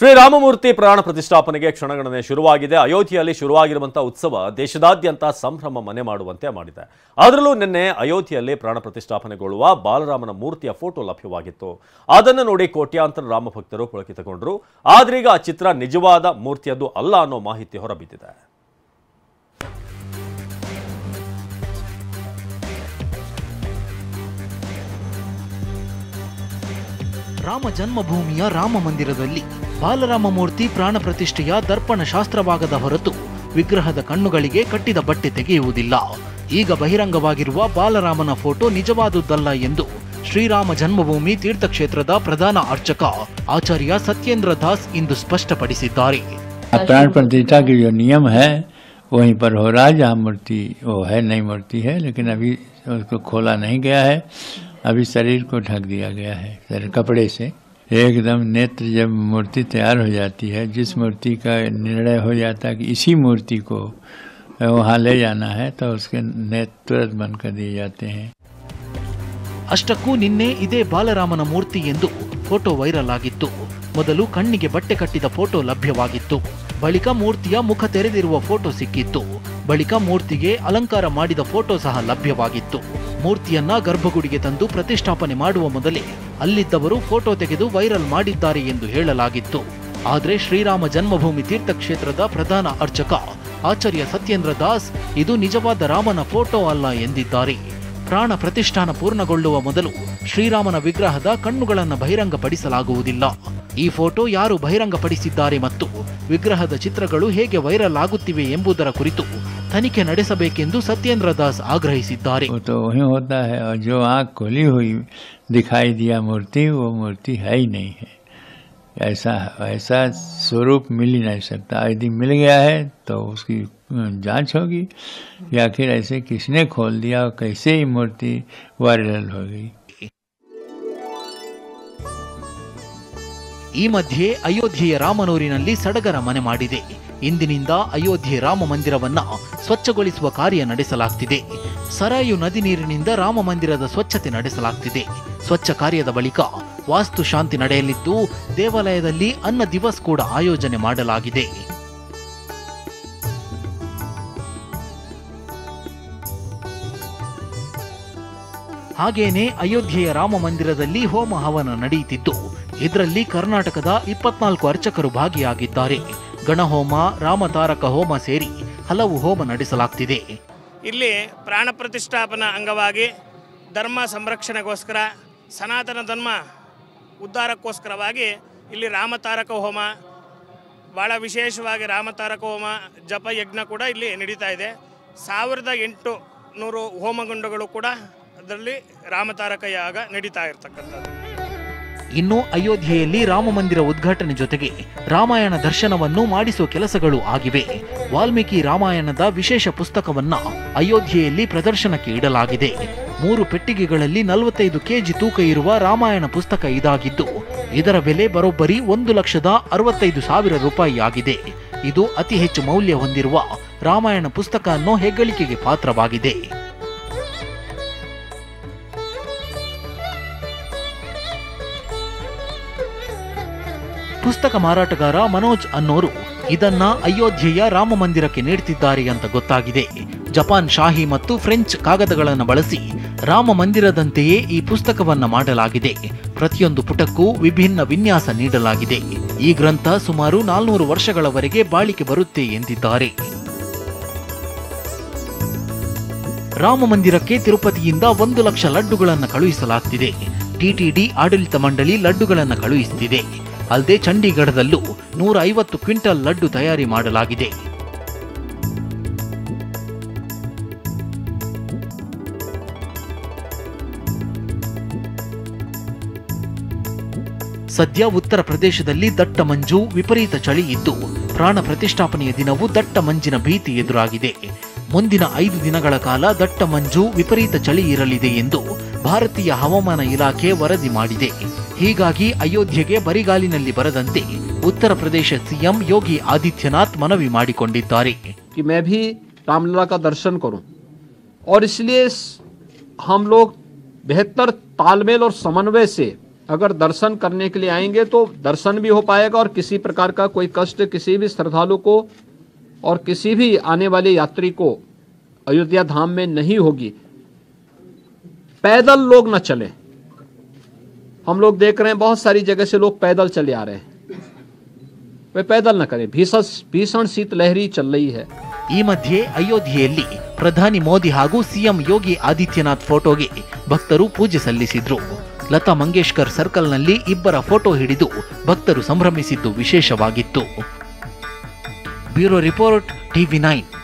ಶ್ರೀರಾಮಮೂರ್ತಿ ಪ್ರಾಣ ಪ್ರತಿಷ್ಠಾಪನೆಗೆ ಕ್ಷಣಗಣನೆ ಶುರುವಾಗಿದೆ. ಅಯೋಧ್ಯೆಯಲ್ಲಿ ಶುರುವಾಗಿರುವಂತಹ ಉತ್ಸವ ದೇಶದಾದ್ಯಂತ ಸಂಭ್ರಮ ಮನೆ ಮಾಡುವಂತೆ ಮಾಡಿದೆ. ಅದರಲ್ಲೂ ನಿನ್ನೆ ಅಯೋಧ್ಯೆಯಲ್ಲಿ ಪ್ರಾಣ ಪ್ರತಿಷ್ಠಾಪನೆಗೊಳ್ಳುವ ಬಾಲರಾಮನ ಮೂರ್ತಿಯ ಫೋಟೋ ಲಭ್ಯವಾಗಿತ್ತು. ಅದನ್ನು ನೋಡಿ ಕೋಟ್ಯಾಂತರ ರಾಮ ಭಕ್ತರು ಪುಳಕಿತಗೊಂಡರು. ಆದ್ರೀಗ ಆ ಚಿತ್ರ ನಿಜವಾದ ಮೂರ್ತಿಯದ್ದು ಅಲ್ಲ ಅನ್ನೋ ಮಾಹಿತಿ ಹೊರಬಿದ್ದಿದೆ. ರಾಮ ಜನ್ಮಭೂಮಿಯ ರಾಮ ಮಂದಿರದಲ್ಲಿ ಬಾಲರಾಮ ಮೂರ್ತಿ ಪ್ರಾಣ ಪ್ರತಿಷ್ಠೆಯ ದರ್ಪಣ ಶಾಸ್ತ್ರವಾಗದ ಹೊರತು ವಿಗ್ರಹದ ಕಣ್ಣುಗಳಿಗೆ ಕಟ್ಟಿದ ಬಟ್ಟೆ ತೆಗೆಯುವುದಿಲ್ಲ. ಈಗ ಬಹಿರಂಗವಾಗಿರುವ ಬಾಲರಾಮನ ಫೋಟೋ ನಿಜವಾದುದಲ್ಲ ಎಂದು ಶ್ರೀರಾಮ ಜನ್ಮಭೂಮಿ ತೀರ್ಥಕ್ಷೇತ್ರದ ಪ್ರಧಾನ ಅರ್ಚಕ ಆಚಾರ್ಯ ಸತ್ಯೇಂದ್ರ ದಾಸ್ ಇಂದು ಸ್ಪಷ್ಟಪಡಿಸಿದ್ದಾರೆ. प्राण प्रतिष्ठा के जो नियम है वहीं पर हो रहा है, जहाँ मूर्ति वो है, नई मूर्ति है, लेकिन अभी उसको खोला नहीं गया है. अभी शरीर को ढक दिया गया है शरीर कपड़े से. एकदम नेत्र जब मूर्ति तैयार हो जाती है, जिस मूर्ति का निर्णय हो जाता है कि इसी मूर्ति को वहाँ ले जाना है, तो उसके नेत्र तुरंत बंद कर दिए जाते हैं. ಅಷ್ಟಕ್ಕೂ ನಿನ್ನೆ ಇದೇ ಬಾಲರಾಮನ ಮೂರ್ತಿ ಎಂದು ಫೋಟೋ ವೈರಲ್ ಆಗಿತ್ತು. ಮೊದಲು ಕಣ್ಣಿಗೆ ಬಟ್ಟೆ ಕಟ್ಟಿದ ಫೋಟೋ ಲಭ್ಯವಾಗಿತ್ತು. ಬಳಿಕ ಮೂರ್ತಿಯ ಮುಖ ತೆರೆದಿರುವ ಫೋಟೋ ಸಿಕ್ಕಿತ್ತು. ಬಳಿಕ ಮೂರ್ತಿಗೆ ಅಲಂಕಾರ ಮಾಡಿದ ಫೋಟೋ ಸಹ ಲಭ್ಯವಾಗಿತ್ತು. ಮೂರ್ತಿಯನ್ನ ಗರ್ಭಗುಡಿಗೆ ತಂದು ಪ್ರತಿಷ್ಠಾಪನೆ ಮಾಡುವ ಮೊದಲೇ ಅಲ್ಲಿದ್ದವರು ಫೋಟೋ ತೆಗೆದು ವೈರಲ್ ಮಾಡಿದ್ದಾರೆ ಎಂದು ಹೇಳಲಾಗಿತ್ತು. ಆದರೆ ಶ್ರೀರಾಮ ಜನ್ಮಭೂಮಿ ತೀರ್ಥಕ್ಷೇತ್ರದ ಪ್ರಧಾನ ಅರ್ಚಕ ಆಚಾರ್ಯ ಸತ್ಯೇಂದ್ರ ದಾಸ್ ಇದು ನಿಜವಾದ ರಾಮನ ಫೋಟೋ ಅಲ್ಲ ಎಂದಿದ್ದಾರೆ. ಪ್ರಾಣ ಪ್ರತಿಷ್ಠಾನ ಪೂರ್ಣಗೊಳ್ಳುವ ಮೊದಲು ಶ್ರೀರಾಮನ ವಿಗ್ರಹದ ಕಣ್ಣುಗಳನ್ನು ಬಹಿರಂಗಪಡಿಸಲಾಗುವುದಿಲ್ಲ. ಈ ಫೋಟೋ ಯಾರು ಬಹಿರಂಗಪಡಿಸಿದ್ದಾರೆ ಮತ್ತು ವಿಗ್ರಹದ ಚಿತ್ರಗಳು ಹೇಗೆ ವೈರಲ್ ಆಗುತ್ತಿವೆ ಎಂಬುದರ ಕುರಿತು ತನಿಖೆ ನಡೆಸಬೇಕೆಂದು ಸತ್ಯೇಂದ್ರ ದಾಸ್ ಆಗ್ರಹಿಸಿದ್ದಾರೆ. तो वही होता है, और जो आँख खोली हुई दिखाई दिया मूर्ति, वो मूर्ति है ही नहीं है. ऐसा स्वरूप मिल ही नहीं सकता. यदि मिल गया है तो उसकी जांच होगी कि आखिर ऐसे किसने खोल दिया और कैसे ही मूर्ति वायरल हो गई. ಈ ಮಧ್ಯೆ ಅಯೋಧ್ಯೆಯ ರಾಮನೂರಿನಲ್ಲಿ ಸಡಗರ ಮನೆ ಮಾಡಿದೆ. ಇಂದಿನಿಂದ ಅಯೋಧ್ಯೆ ರಾಮ ಮಂದಿರವನ್ನ ಸ್ವಚ್ಛಗೊಳಿಸುವ ಕಾರ್ಯ ನಡೆಸಲಾಗ್ತಿದೆ. ಸರಾಯು ನದಿ ನೀರಿನಿಂದ ರಾಮ ಮಂದಿರದ ಸ್ವಚ್ಛತೆ ನಡೆಸಲಾಗ್ತಿದೆ. ಸ್ವಚ್ಛ ಕಾರ್ಯದ ಬಳಿಕ ವಾಸ್ತು ಶಾಂತಿ ನಡೆಯಲಿದ್ದು ದೇವಾಲಯದಲ್ಲಿ ಅನ್ನ ದಿವಸ್ ಕೂಡ ಆಯೋಜನೆ ಮಾಡಲಾಗಿದೆ. ಹಾಗೇನೆ ಅಯೋಧ್ಯೆಯ ರಾಮ ಮಂದಿರದಲ್ಲಿ ಹೋಮ ಹವನ ನಡೆಯುತ್ತಿದ್ದು ಇದರಲ್ಲಿ ಕರ್ನಾಟಕದ 24 ಅರ್ಚಕರು ಭಾಗಿಯಾಗಿದ್ದಾರೆ. ಗಣಹೋಮ, ರಾಮತಾರಕ ಹೋಮ ಸೇರಿ ಹಲವು ಹೋಮ ನಡೆಸಲಾಗ್ತಿದೆ. ಇಲ್ಲಿ ಪ್ರಾಣ ಪ್ರತಿಷ್ಠಾಪನಾ ಅಂಗವಾಗಿ ಧರ್ಮ ಸಂರಕ್ಷಣೆಗೋಸ್ಕರ, ಸನಾತನ ಧರ್ಮ ಉದ್ಧಾರಕ್ಕೋಸ್ಕರವಾಗಿ ಇಲ್ಲಿ ರಾಮತಾರಕ ಹೋಮ, ಭಾಳ ವಿಶೇಷವಾಗಿ ರಾಮತಾರಕ ಹೋಮ ಜಪ ಯಜ್ಞ ಕೂಡ ಇಲ್ಲಿ ನಡೀತಾ ಇದೆ. 1800 ಹೋಮಗುಂಡಗಳು ಕೂಡ ಅದರಲ್ಲಿ ರಾಮತಾರಕ ಯಾಗ ನಡೀತಾ ಇರ್ತಕ್ಕಂಥದ್ದು. ಇನ್ನು ಅಯೋಧ್ಯೆಯಲ್ಲಿ ರಾಮ ಮಂದಿರ ಉದ್ಘಾಟನೆ ಜೊತೆಗೆ ರಾಮಾಯಣ ದರ್ಶನವನ್ನು ಮಾಡಿಸುವ ಕೆಲಸಗಳು ಆಗಿವೆ. ವಾಲ್ಮೀಕಿ ರಾಮಾಯಣದ ವಿಶೇಷ ಪುಸ್ತಕವನ್ನ ಅಯೋಧ್ಯೆಯಲ್ಲಿ ಪ್ರದರ್ಶನಕ್ಕೆ ಇಡಲಾಗಿದೆ. 3 ಪೆಟ್ಟಿಗೆಗಳಲ್ಲಿ 45 ಕೆಜಿ ತೂಕ ಇರುವ ರಾಮಾಯಣ ಪುಸ್ತಕ ಇದಾಗಿದ್ದು ಇದರ ಬೆಲೆ ಬರೋಬ್ಬರಿ 1,65,000 ರೂಪಾಯಿ ಆಗಿದೆ. ಇದು ಅತಿ ಹೆಚ್ಚು ಮೌಲ್ಯ ಹೊಂದಿರುವ ರಾಮಾಯಣ ಪುಸ್ತಕ ಅನ್ನೋ ಹೆಗ್ಗಳಿಕೆಗೆ ಪಾತ್ರವಾಗಿದೆ. ಪುಸ್ತಕ ಮಾರಾಟಗಾರ ಮನೋಜ್ ಅನ್ನೋರು ಇದನ್ನ ಅಯೋಧ್ಯೆಯ ರಾಮ ಮಂದಿರಕ್ಕೆ ನೀಡುತ್ತಿದ್ದಾರೆ ಅಂತ ಗೊತ್ತಾಗಿದೆ. ಜಪಾನ್ ಶಾಹಿ ಮತ್ತು ಫ್ರೆಂಚ್ ಕಾಗದಗಳನ್ನು ಬಳಸಿ ರಾಮ ಮಂದಿರದಂತೆಯೇ ಈ ಪುಸ್ತಕವನ್ನ ಮಾಡಲಾಗಿದೆ. ಪ್ರತಿಯೊಂದು ಪುಟಕ್ಕೂ ವಿಭಿನ್ನ ವಿನ್ಯಾಸ ನೀಡಲಾಗಿದೆ. ಈ ಗ್ರಂಥ ಸುಮಾರು 400 ವರ್ಷಗಳವರೆಗೆ ಬಾಳಿಕೆ ಬರುತ್ತೆ ಎಂದಿದ್ದಾರೆ. ರಾಮ ಮಂದಿರಕ್ಕೆ ತಿರುಪತಿಯಿಂದ 1 ಲಕ್ಷ ಲಡ್ಡುಗಳನ್ನು ಕಳುಹಿಸಲಾಗ್ತಿದೆ. ಟಿಟಿಡಿ ಆಡಳಿತ ಮಂಡಳಿ ಲಡ್ಡುಗಳನ್ನು ಕಳುಹಿಸುತ್ತಿದೆ. ಅಲ್ಲದೆ ಚಂಡೀಗಢದಲ್ಲೂ 150 ಕ್ವಿಂಟಲ್ ಲಡ್ಡು ತಯಾರಿ ಮಾಡಲಾಗಿದೆ. ಸದ್ಯ ಉತ್ತರ ಪ್ರದೇಶದಲ್ಲಿ ದಟ್ಟ ಮಂಜು, ವಿಪರೀತ ಚಳಿ ಇದ್ದು ಪ್ರಾಣ ಪ್ರತಿಷ್ಠಾಪನೆಯ ದಿನವೂ ದಟ್ಟ ಮಂಜಿನ ಭೀತಿ ಎದುರಾಗಿದೆ. ಮುಂದಿನ 5 ದಿನಗಳ ಕಾಲ ದಟ್ಟ ಮಂಜು, ವಿಪರೀತ ಚಳಿ ಇರಲಿದೆ ಎಂದು ಭಾರತೀಯ ಹವಾಮಾನ ಇಲಾಖೆ ವರದಿ ಮಾಡಿದೆ. ಹೀಗಾಗಿ ಅಯೋಧ್ಯೆಗೆ ಬರಿಗಾಲಿನಲ್ಲಿ ಬರದಂತೆ उत्तर प्रदेश सीएम योगी आदित्यनाथ मनवी ಮಾಡಿಕೊಂಡಿದ್ದಾರೆ कि मैं भी रामलला का दर्शन करूं और इसलिए हम लोग बेहतर तालमेल और समन्वय से अगर दर्शन करने के लिए आएंगे तो दर्शन भी हो पाएगा और किसी प्रकार का कोई कष्ट किसी भी श्रद्धालु को और किसी भी आने वाले यात्री को अयोध्या धाम में नहीं होगी। पैदल लोग न चले। हम लोग देख रहे हैं बहुत सारी जगह से लोग पैदल चले आ रहे हैं, वे पैदल न करें। भीषण शीतलहरी चल रही है। ಈ ಮಧ್ಯೆ ಅಯೋಧ್ಯೆಯಲ್ಲಿ ಪ್ರಧಾನಿ ಮೋದಿ ಹಾಗೂ ಸಿಎಂ ಯೋಗಿ ಆದಿತ್ಯನಾಥ್ ಫೋಟೋಗೆ ಭಕ್ತರು ಪೂಜೆ ಸಲ್ಲಿಸಿದ್ರು. ಲತಾ ಮಂಗೇಶ್ಕರ್ ಸರ್ಕಲ್ನಲ್ಲಿ ಇಬ್ಬರ ಫೋಟೋ ಹಿಡಿದು ಭಕ್ತರು ಸಂಭ್ರಮಿಸಿದ್ದು ವಿಶೇಷವಾಗಿತ್ತು. Bureau report, TV9.